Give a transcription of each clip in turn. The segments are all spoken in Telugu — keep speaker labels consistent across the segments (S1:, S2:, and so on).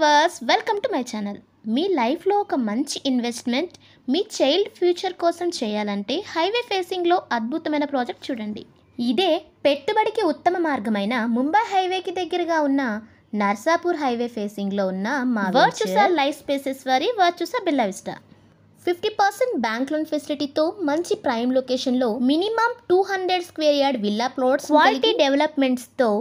S1: Viewers, welcome to my channel. మీ లైఫ్లో ఒక మంచి ఇన్వెస్ట్మెంట్ మీ చైల్డ్ ఫ్యూచర్ కోసం చేయాలంటే హైవే ఫేసింగ్లో అద్భుతమైన ప్రాజెక్ట్ చూడండి. ఇదే పెట్టుబడికి ఉత్తమ మార్గమైన ముంబై హైవేకి దగ్గరగా ఉన్న నర్సాపూర్ హైవే ఫేసింగ్లో ఉన్న మా వర్చుసా లైఫ్ స్పేసెస్ వారి Virtusa Bella Vista. 50% bank loan ఫెసిలిటీతో మంచి ప్రైమ్ లొకేషన్లో minimum 200 square yard villa plots, quality డెవలప్మెంట్స్తో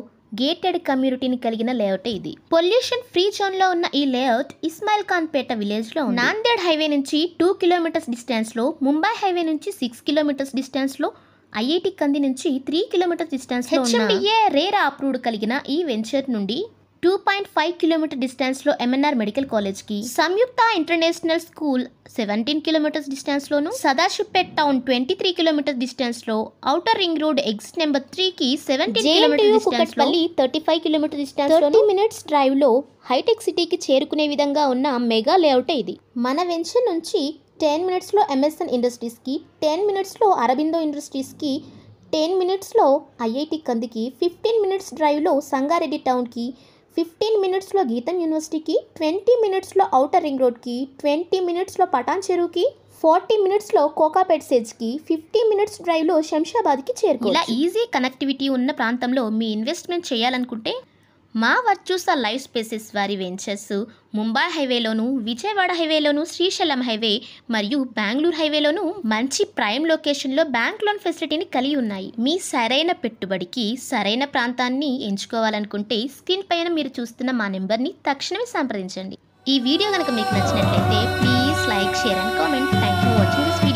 S1: గేటెడ్ కమ్యూనిటీని కలిగిన లేఅవుట్ ఇది. పొల్యూషన్ ఫ్రీ జోన్లో ఉన్న ఈ లేఅవుట్ ఇస్మాయిల్ ఖాన్ పేట విలేజ్లో నాందేడ్ హైవే నుంచి 2 కిలోమీటర్స్ డిస్టెన్స్లో, ముంబై హైవే నుంచి 6 కిలోమీటర్స్ డిస్టెన్స్లో, ఐఐటి కంది నుంచి 3 కిలోమీటర్స్ డిస్టెన్స్లో హెచ్ఎండిఏ రేరా అప్రూవ్డ్ కలిగిన ఈ వెంచర్ నుండి 2.5 కిలోమీటర్ డిస్టెన్స్లో ఎంఎన్ఆర్ మెడికల్ కాలేజ్కి, సంయుక్త ఇంటర్నేషనల్ స్కూల్ 17 కిలోమీటర్స్ డిస్టెన్స్లోను, సదాశివపేట్ టౌన్ 23 కిలోమీటర్ డిస్టెన్స్లో, outer ring road exit number 3కి 17 కిలోమీటర్ డిస్టెన్స్లో, 35 కిలోమీటర్ డిస్టెన్స్లో, 30 మినిట్స్ డ్రైవ్లో హైటెక్ సిటీకి చేరుకునే విధంగా ఉన్న మెగా లేఅవుట్ ఇది. మన వెంచర్ నుంచి 10 మినిట్స్లో ఎంఎస్ఎన్ ఇండస్ట్రీస్కి, 10 మినిట్స్లో అరబిందో ఇండస్ట్రీస్కి, 10 మినిట్స్లో ఐఐటి కందికి, 15 మినిట్స్ డ్రైవ్లో సంగారెడ్డి టౌన్కి, 15 మినిట్స్లో గీతం యూనివర్సిటీకి, 20 మినిట్స్లో ఔటర్ రింగ్ రోడ్కి, 20 మినిట్స్లో పటాన్ చెరువుకి, 40 మినిట్స్లో కోకాపేట్ సేజ్కి, 50 మినిట్స్ డ్రైవ్లో శంషాబాద్కి చేరుకోవచ్చు. ఇలా ఈజీ కనెక్టివిటీ ఉన్న ప్రాంతంలో మీ ఇన్వెస్ట్మెంట్ చేయాలనుకుంటే మా వర్చుసా లైఫ్ స్పేసెస్ వారి వెంచర్స్ ముంబై హైవేలోను, విజయవాడ హైవేలోను, శ్రీశైలం హైవే మరియు బెంగళూరు హైవేలోను మంచి ప్రైమ్ లొకేషన్లో బ్యాంక్ లోన్ ఫెసిలిటీని కలిగి ఉన్నాయి. మీ సరైన పెట్టుబడికి సరైన ప్రాంతాన్ని ఎంచుకోవాలనుకుంటే స్క్రీన్ పైన మీరు చూస్తున్న మా నెంబర్ని తక్షణమే సంప్రదించండి. ఈ వీడియో కనుక మీకు నచ్చినట్లయితే please like, share and comment. Thank you for watching this video.